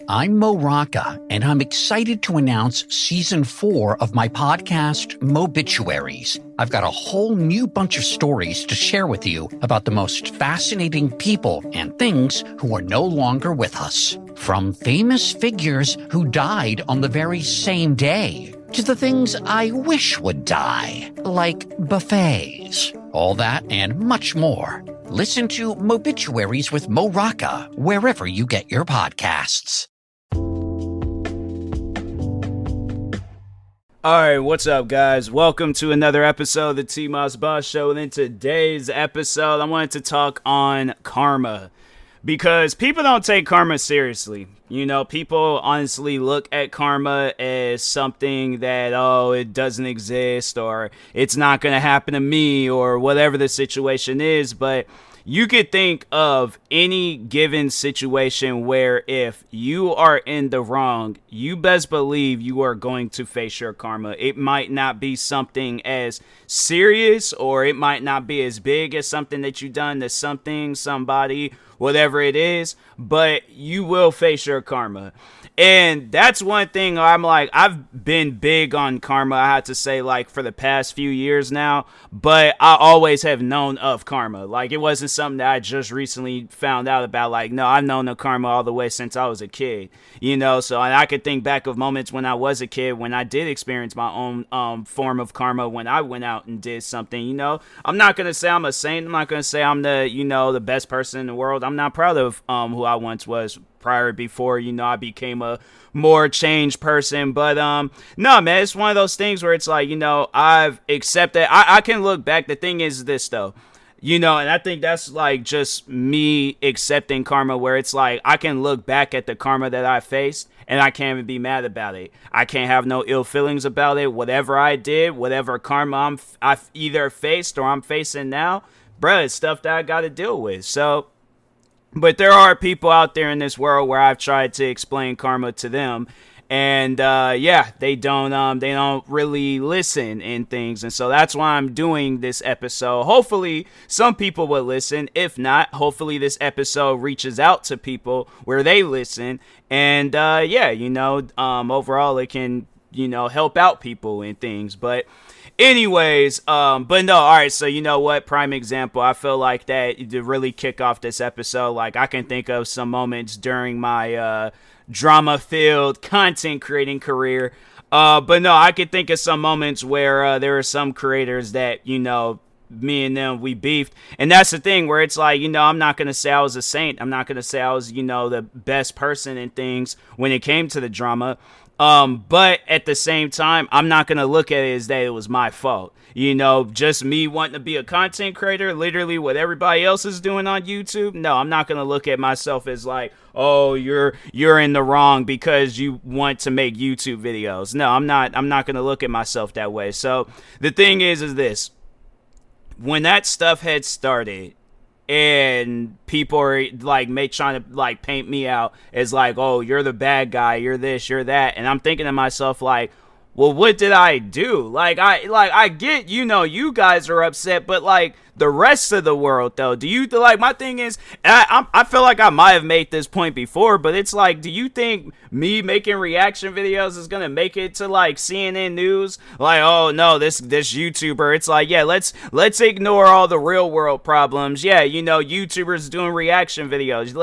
I'm Mo Rocca, and I'm excited to announce Season 4 of my podcast, Mobituaries. I've got a whole new bunch of stories to share with you about the most fascinating people and things who are no longer with us. From famous figures who died on the very same day, to the things I wish would die, like buffets. All that and much more. Listen to Mobituaries with Mo Rocca wherever you get your podcasts. Alright, what's up, guys? Welcome to another episode of the TMossBoss Show. And in today's episode, I wanted to talk on karma. Because people don't take karma seriously. You know, people honestly look at karma as something that, it doesn't exist, or it's not going to happen to me, or whatever the situation is. But you could think of any given situation where if you are in the wrong, you best believe you are going to face your karma. It might not be something as serious, or it might not be as big as something that you've done to something, somebody, whatever it is, but you will face your karma. And that's one thing I've been big on karma, I have to say, for the past few years now, but I always have known of karma. It wasn't something that I just recently found out about. No, I've known of karma all the way since I was a kid, and I could think back of moments when I was a kid when I did experience my own form of karma when I went out and did something. I'm not going to say I'm a saint. I'm not going to say I'm the best person in the world. I'm not proud of who I once was before I became a more changed person. But no, man, it's one of those things where it's I've accepted. I can look back. The thing is this, though, and I think that's just me accepting karma, where it's I can look back at the karma that I faced and I can't even be mad about it. I can't have no ill feelings about it. Whatever I did, whatever karma I've either faced or I'm facing now, bruh, it's stuff that I got to deal with. So, but there are people out there in this world where I've tried to explain karma to them, and they don't really listen and things. And so that's why I'm doing this episode. Hopefully some people will listen. If not, hopefully this episode reaches out to people where they listen. And overall it can, help out people and things. But anyways, but no, all right, so you know what, prime example, I feel like that to really kick off this episode, I can think of some moments during my drama-filled content creating career, but no, I could think of some moments where there are some creators that, me and them, we beefed. And that's the thing where it's I'm not going to say I was a saint. I'm not going to say I was, the best person in things when it came to the drama. But at the same time, I'm not going to look at it as that it was my fault. Just me wanting to be a content creator, literally what everybody else is doing on YouTube. No, I'm not going to look at myself as you're in the wrong because you want to make YouTube videos. No, I'm not going to look at myself that way. So the thing is this, when that stuff had started, and people are trying to paint me out as you're the bad guy, you're this, you're that, and I'm thinking to myself well, what did I do? I get, you guys are upset, but the rest of the world, though, do you my thing is, I feel like I might have made this point before, but it's do you think me making reaction videos is gonna make it to CNN News? Oh no, this YouTuber, it's let's ignore all the real world problems. Yeah, YouTubers doing reaction videos.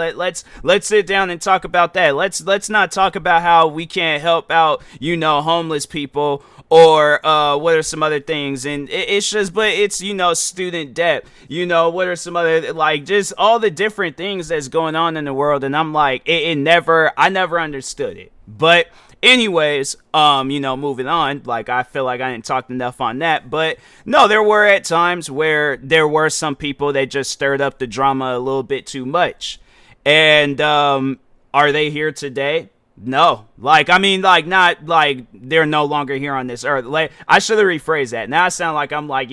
Let's sit down and talk about that. Let's not talk about how we can't help out homeless people, or what are some other things. And it's just, but it's student debt, what are some other just all the different things that's going on in the world. And I'm I never understood it. But anyways, moving on, I feel like I didn't talk enough on that. But no, there were at times where there were some people that just stirred up the drama a little bit too much. And are they here today? No, not they're no longer here on this earth. I should have rephrased that. Now I sound like I'm I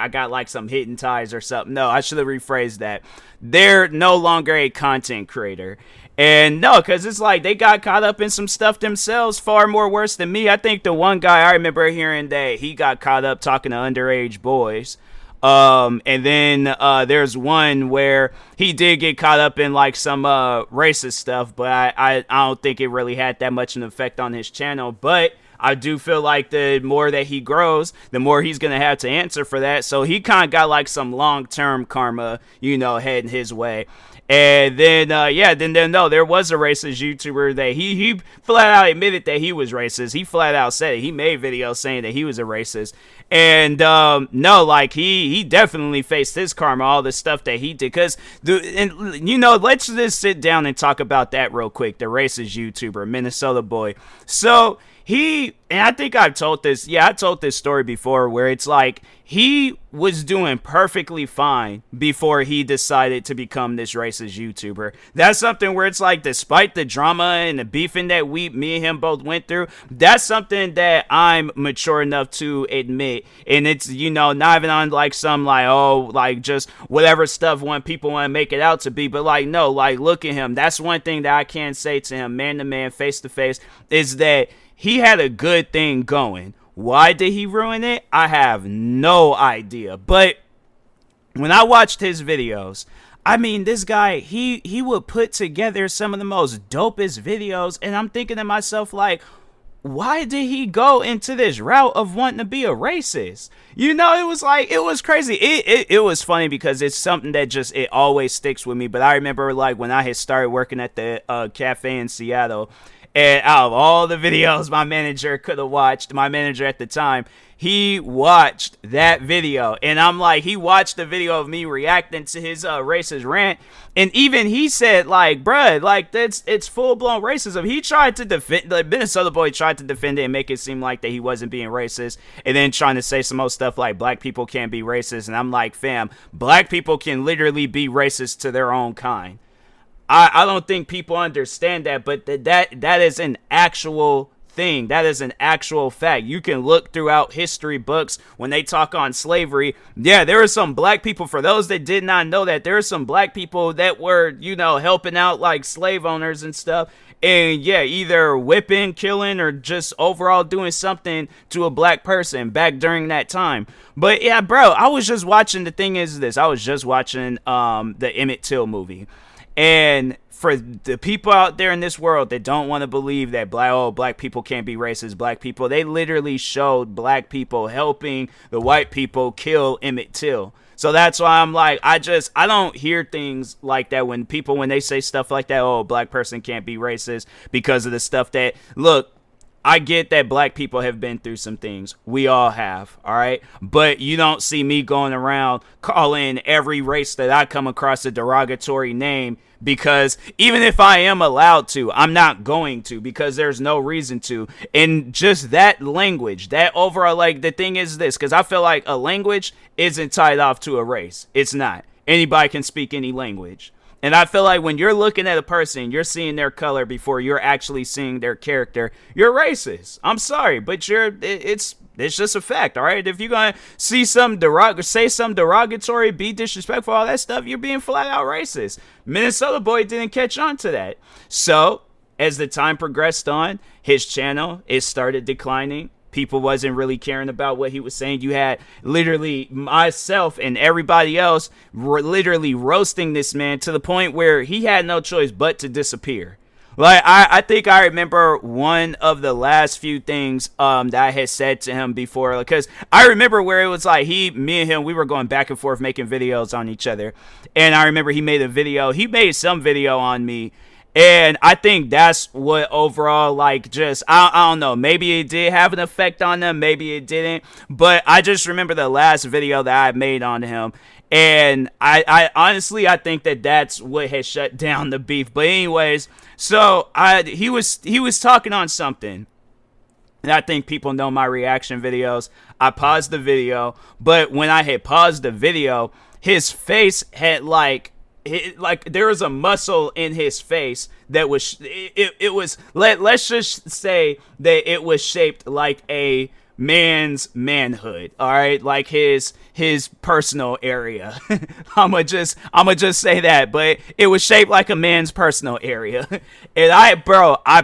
got some hidden ties or something. No, I should have rephrased that. They're no longer a content creator. And no, because it's they got caught up in some stuff themselves, far more worse than me. I think the one guy I remember hearing that he got caught up talking to underage boys. And then there's one where he did get caught up in like some racist stuff, but I don't think it really had that much an effect on his channel. But I do feel like the more that he grows, the more he's going to have to answer for that. So he kind of got like some long-term karma, heading his way. And then, there was a racist YouTuber that he flat out admitted that he was racist. He flat out said it. He made videos saying that he was a racist. And, he definitely faced his karma, all the stuff that he did. Because, let's just sit down and talk about that real quick. The racist YouTuber, Minnesota boy. So, and I think I told this story before where it's like he was doing perfectly fine before he decided to become this racist YouTuber. That's something where it's like, despite the drama and the beefing that me and him both went through, that's something that I'm mature enough to admit. And it's, not even on like some just whatever stuff when people want to make it out to be, but like, no, like, look at him. That's one thing that I can say to him, man to man, face to face, is that he had a good thing going. Why did he ruin it? I have no idea. But when I watched his videos, I mean, this guy, he would put together some of the most dopest videos. And I'm thinking to myself, like, why did he go into this route of wanting to be a racist? It was crazy. It was funny because it's something that it always sticks with me. But I remember like when I had started working at the cafe in Seattle, and out of all the videos my manager could have watched, my manager at the time, he watched that video. And I'm like, he watched the video of me reacting to his racist rant. And even he said, like, bruh, like, it's full-blown racism. He tried to defend, like, Minnesota boy tried to defend it and make it seem like that he wasn't being racist. And then trying to say some more stuff like black people can't be racist. And I'm like, fam, black people can literally be racist to their own kind. I don't think people understand that, but that is an actual thing. That is an actual fact. You can look throughout history books when they talk on slavery. Yeah, there are some black people, for those that did not know that, there are some black people that were, helping out like slave owners and stuff. And yeah, either whipping, killing, or just overall doing something to a black person back during that time. But yeah, bro, I was just watching, the thing is this, I was just watching the Emmett Till movie. And for the people out there in this world that don't want to believe that black people can't be racist, black people, they literally showed black people helping the white people kill Emmett Till. So that's why I'm like, I don't hear things like that when they say stuff like that, oh, a black person can't be racist because of the stuff that, look, I get that black people have been through some things. We all have, all right? But you don't see me going around calling every race that I come across a derogatory name, because even if I am allowed to, I'm not going to, because there's no reason to. And just that language, that overall, like, the thing is this, because I feel like a language isn't tied off to a race. It's not. Anybody can speak any language. And I feel like when you're looking at a person, you're seeing their color before you're actually seeing their character, you're racist. I'm sorry, but it's just a fact, all right? If you're going to say some derogatory, be disrespectful, all that stuff, you're being flat out racist. Minnesota boy didn't catch on to that. So, as the time progressed on, his channel, it started declining. People wasn't really caring about what he was saying. You had literally myself and everybody else were literally roasting this man to the point where he had no choice but to disappear. Like, I think I remember one of the last few things that I had said to him before, because I remember where it was like me and him, we were going back and forth making videos on each other. And I remember he made some video on me. And I think that's what overall, like, just, I don't know, maybe it did have an effect on them, maybe it didn't, but I just remember the last video that I made on him, and I honestly, I think that that's what has shut down the beef. But anyways, so he was talking on something, and I think people know my reaction videos. I paused the video, but when I had paused the video, his face had like there was a muscle in his face that was let's just say that it was shaped like a man's manhood, all right, like his personal area. I'ma just say that, but it was shaped like a man's personal area. And I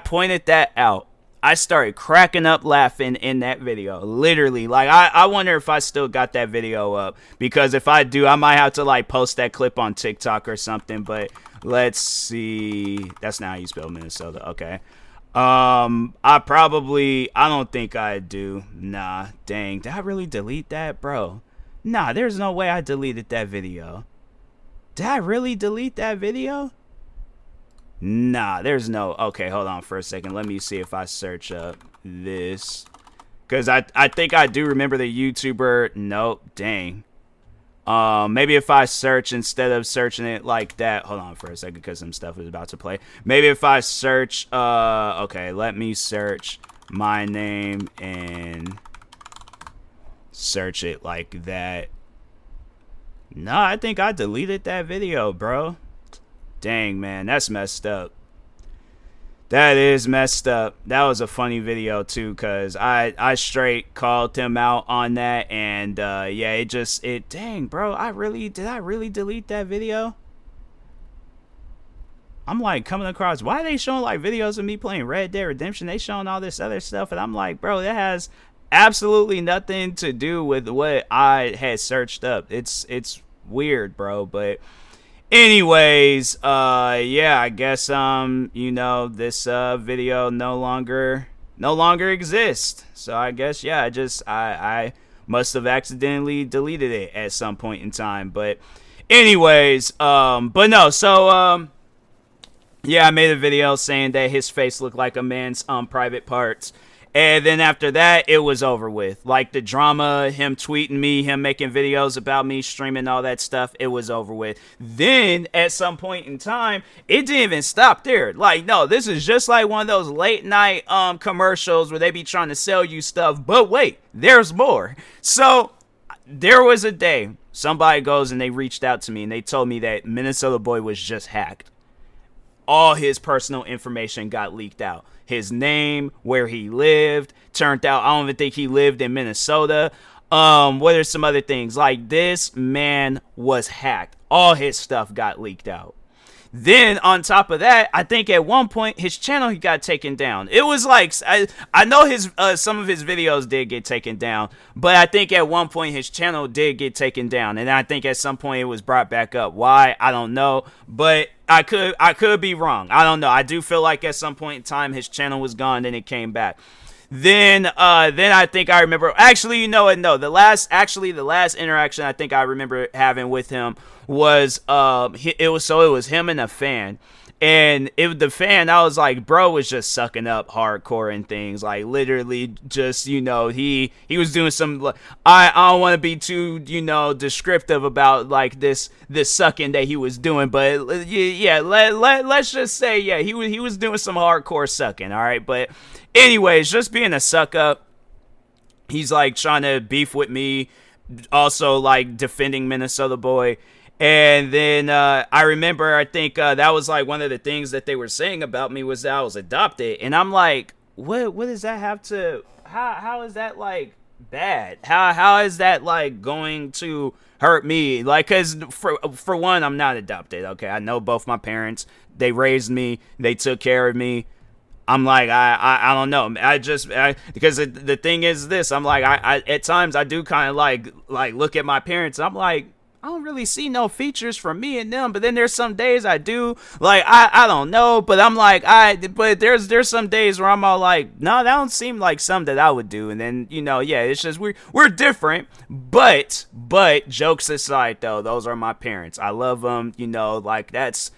pointed that out. I started cracking up laughing in that video. Literally. Like, I wonder if I still got that video up. Because if I do, I might have to, like, post that clip on TikTok or something. But let's see. That's not how you spell Minnesota. Okay. I don't think I do. Nah, dang. Did I really delete that? Bro. Nah, there's no way I deleted that video. Did I really delete that video? Nah, there's no... Okay, hold on for a second. Let me see if I search up this. Because I think I do remember the YouTuber... Nope, dang. Maybe if I search instead of searching it like that... Hold on for a second because some stuff is about to play. Maybe if I search... Okay, let me search my name and search it like that. No, I think I deleted that video, bro. Dang, man, that's messed up. That is messed up. That was a funny video, too, because I straight called him out on that, and, yeah, dang, bro, did I really delete that video? I'm, like, coming across, why are they showing, like, videos of me playing Red Dead Redemption? They showing all this other stuff, and I'm like, bro, that has absolutely nothing to do with what I had searched up. It's weird, bro, but... Anyways, yeah, I guess, you know, this, video no longer exists. So I guess, yeah, I must have accidentally deleted it at some point in time. But anyways, but no, so, yeah, I made a video saying that his face looked like a man's, private parts. And then after that, it was over with. Like, the drama, him tweeting me, him making videos about me, streaming all that stuff, it was over with. Then, at some point in time, it didn't even stop there. Like, no, this is just like one of those late night commercials where they be trying to sell you stuff. But wait, there's more. So, there was a day, somebody goes and they reached out to me and they told me that Minnesota Boy was just hacked. All his personal information got leaked out. His name, where he lived. Turned out, I don't even think he lived in Minnesota. What are some other things? Like, this man was hacked. All his stuff got leaked out. Then, on top of that, I think at one point, his channel, he got taken down. It was like, I know his some of his videos did get taken down, but I think at one point, his channel did get taken down. And I think at some point, it was brought back up. Why? I don't know. But I could be wrong. I don't know. I do feel like at some point in time, his channel was gone, then it came back. Then I think I remember, actually, you know what, no, the last interaction I think I remember having with him was, it was him and a fan. And the fan, I was like, bro was just sucking up hardcore and things, like literally just, you know, he was doing some, I don't want to be too, you know, descriptive about like this sucking that he was doing, but yeah, let's just say, yeah, he was doing some hardcore sucking, all right, but anyways, just being a suck up, he's like trying to beef with me, also like defending Minnesota Boy. And then I remember, I think that was like one of the things that they were saying about me was that I was adopted. And I'm like, what does that have to, how is that like bad? How is that like going to hurt me? Like, cause for one, I'm not adopted. Okay. I know both my parents, they raised me, they took care of me. I'm like, I don't know. Because the thing is this, I'm like, I at times I do kind of like look at my parents. I'm like, I don't really see no features from me and them, but then there's some days I do, like, I don't know, but I'm like, but there's some days where I'm all like, no, that don't seem like something that I would do, and then, you know, yeah, it's just, we're different, but, jokes aside, though, those are my parents, I love them, you know, like, that's,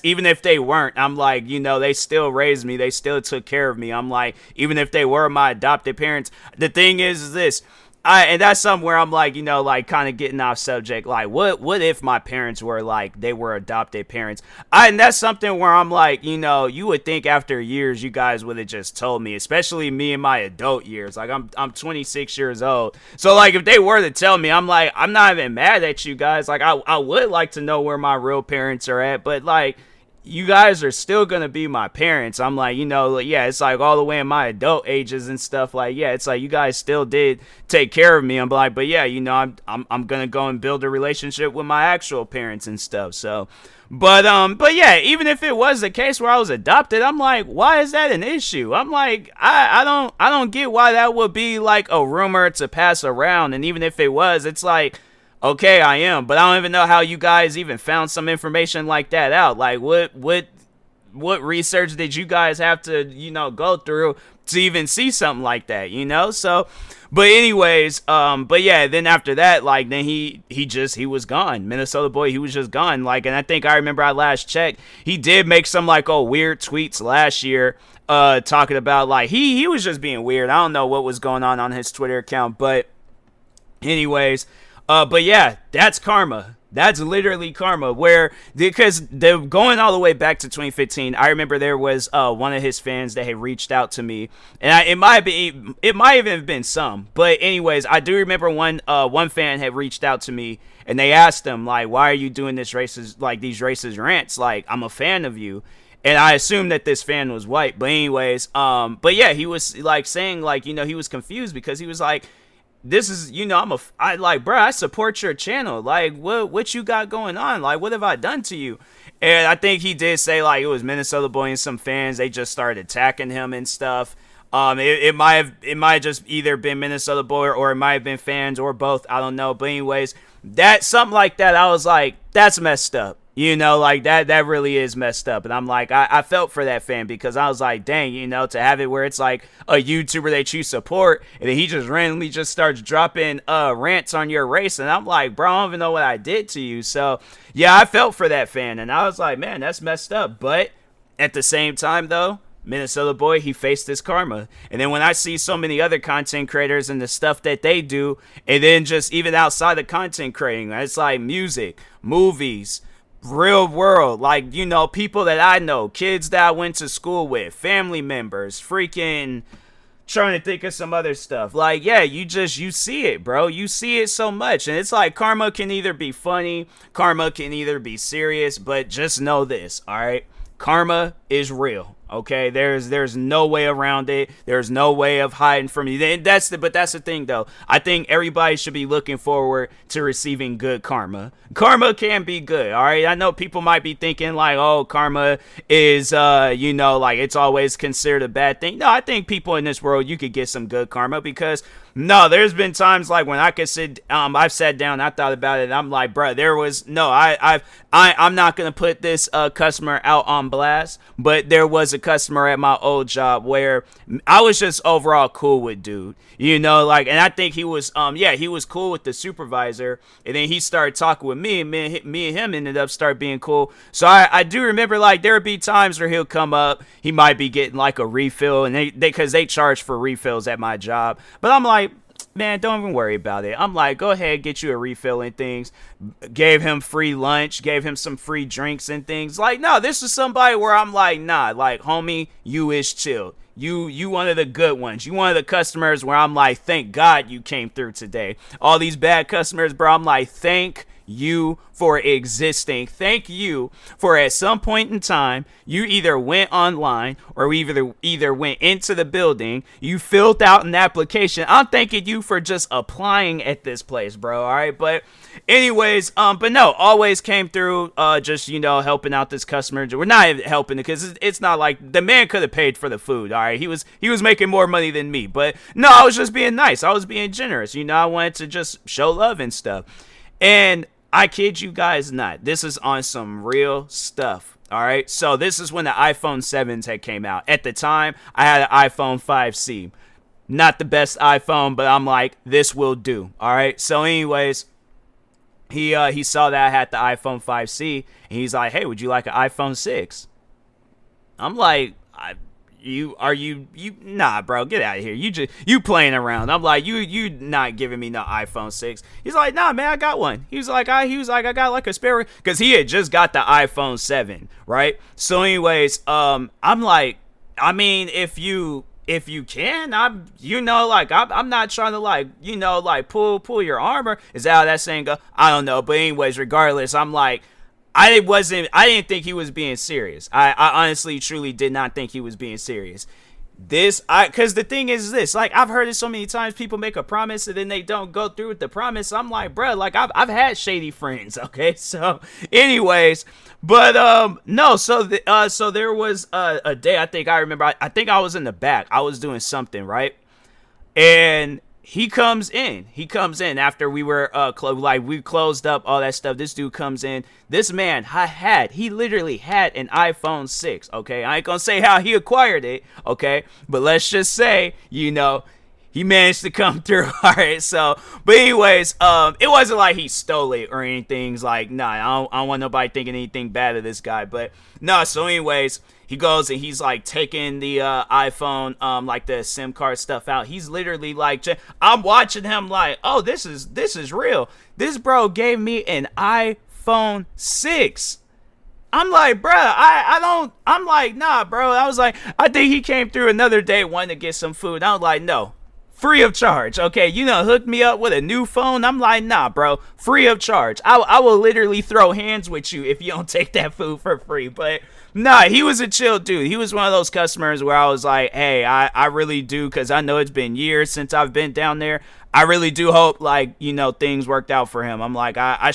even if they weren't, I'm like, you know, they still raised me, they still took care of me, I'm like, even if they were my adopted parents, the thing is this, and that's somewhere I'm like, you know, like kind of getting off subject. Like, what if my parents were like, they were adopted parents? And that's something where I'm like, you know, you would think after years, you guys would have just told me, especially me in my adult years. Like, I'm 26 years old. So, like, if they were to tell me, I'm like, I'm not even mad at you guys. Like, I would like to know where my real parents are at. But, like, you guys are still gonna be my parents. I'm like, you know, yeah, it's like all the way in my adult ages and stuff. Like, yeah, it's like you guys still did take care of me. I'm like, but yeah, you know, I'm gonna go and build a relationship with my actual parents and stuff. So, But yeah, even if it was the case where I was adopted, I'm like, why is that an issue? I'm like, I don't get why that would be like a rumor to pass around. And even if it was, it's like, okay, I am, but I don't even know how you guys even found some information like that out. Like, what research did you guys have to, go through to even see something like that, So, but anyways, but yeah, then after that, like, then he was gone. Minnesota boy, he was just gone. Like, and I think I remember I last checked, he did make some like weird tweets last year, talking about like he was just being weird. I don't know what was going on his Twitter account, but anyways, but yeah, that's karma. That's literally karma. Because they're going all the way back to 2015. I remember there was one of his fans that had reached out to me, and it might even have been some. But anyways, I do remember one fan had reached out to me, and they asked him like, "Why are you doing these racist rants? Like, I'm a fan of you." And I assumed that this fan was white. But anyways, but yeah, he was like saying like, he was confused because he was like, this is, I support your channel. Like, what you got going on? Like, what have I done to you? And I think he did say, like, it was Minnesota boy and some fans. They just started attacking him and stuff. It might have just either been Minnesota boy or it might have been fans or both. I don't know. But anyways, something like that, I was like, that's messed up. Like that really is messed up. And I'm like, I felt for that fan because I was like, dang, to have it where it's like a YouTuber that you support and then he just randomly just starts dropping rants on your race. And I'm like, bro, I don't even know what I did to you. So yeah, I felt for that fan and I was like, man, that's messed up. But at the same time though, Minnesota boy, he faced his karma. And then when I see so many other content creators and the stuff that they do, and then just even outside of content creating, it's like music, movies, real world, like, people that I know, kids that I went to school with, family members, freaking trying to think of some other stuff. Like, yeah, you see it, bro. You see it so much. And it's like karma can either be funny, karma can either be serious, but just know this, all right? Karma is real. Okay, there's no way around it. There's no way of hiding from you. But that's the thing though. I think everybody should be looking forward to receiving good karma. Karma can be good, all right? I know people might be thinking like, oh, karma is like it's always considered a bad thing. No, I think people in this world, you could get some good karma because no, there's been times like when I could I've sat down, I thought about it, and I'm like, bro, I'm not gonna put this customer out on blast, but there was a customer at my old job where I was just overall cool with dude, and I think he was, he was cool with the supervisor, and then he started talking with me, and me and him ended up start being cool. So I do remember like there would be times where he'll come up, he might be getting like a refill, and because they charge for refills at my job, but I'm like, man, don't even worry about it. I'm like, go ahead, get you a refill and things. Gave him free lunch, gave him some free drinks and things. Like, no, this is somebody where I'm like, nah, like, homie, you is chill. You one of the good ones. You one of the customers where I'm like, thank God you came through today. All these bad customers, bro, I'm like, thank you for existing. Thank you for at some point in time you either went online or either went into the building, you filled out an application. I'm thanking you for just applying at this place, bro. All right, but anyways, but no, always came through, just helping out this customer. We're not helping because it's not like the man could have paid for the food. All right, he was making more money than me, but no, I was just being nice. I was being generous. I wanted to just show love and stuff. And I kid you guys not, this is on some real stuff. All right, so this is when the iPhone 7s had came out. At the time, I had an iPhone 5C. Not the best iPhone, but I'm like, this will do. All right, so anyways, he saw that I had the iPhone 5C, and he's like, hey, would you like an iPhone 6? I'm like, nah, bro, get out of here. You playing around. I'm like, you not giving me no iPhone 6. He's like, nah, man, I got one. He was like, I got like a spare, because he had just got the iPhone 7, right? So anyways, I'm like, I mean, if you can, I'm not trying to like pull your armor. Is that how that saying go? I don't know, but anyways, regardless, I'm like, I didn't think he was being serious. I honestly, truly did not think he was being serious. Cause the thing is this, like, I've heard it so many times, people make a promise and then they don't go through with the promise. I'm like, bruh, like, I've had shady friends, okay? So, anyways, but, no, so there was a day, I remember, I think I was in the back, I was doing something, right? And he comes in. After we were we closed up all that stuff. This dude comes in. This man he literally had an iPhone 6. Okay, I ain't gonna say how he acquired it. Okay, but let's just say, he managed to come through. All right, so, but anyways, it wasn't like he stole it or anything. It's like, nah, I don't want nobody thinking anything bad of this guy. But no, so anyways, he goes and he's like taking the iPhone, like the SIM card stuff out. He's literally like, I'm watching him like, oh, this is real. This bro gave me an iPhone 6. I'm like, bruh, I'm like, nah, bro. I was like, I think he came through another day wanting to get some food. I was like, no, free of charge. Okay, hooked me up with a new phone. I'm like, nah, bro, free of charge. I will literally throw hands with you if you don't take that food for free. But nah, he was a chill dude. He was one of those customers where I was like, hey, I really do, because I know it's been years since I've been down there. I really do hope, like, things worked out for him. I'm like, I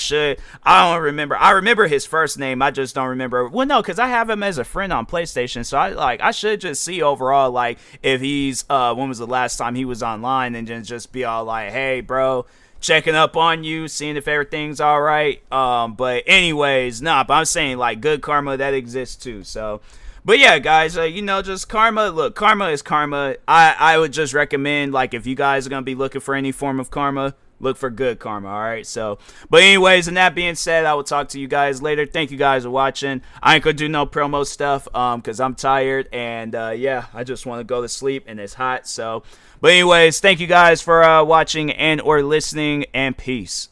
don't remember. I remember his first name. I just don't remember. Well, no, because I have him as a friend on PlayStation. So I should just see overall, like, if he's, when was the last time he was online, and then just be all like, hey, bro, checking up on you, seeing if everything's all right. But anyways, but I'm saying, like, good karma, that exists too. So, but yeah, guys, just karma. Look, karma is karma. I would just recommend, like, if you guys are going to be looking for any form of karma, look for good karma, all right? So, but anyways, and that being said, I will talk to you guys later. Thank you guys for watching. I ain't going to do no promo stuff because I'm tired, and yeah, I just want to go to sleep, and it's hot. So, but anyways, thank you guys for watching and or listening, and peace.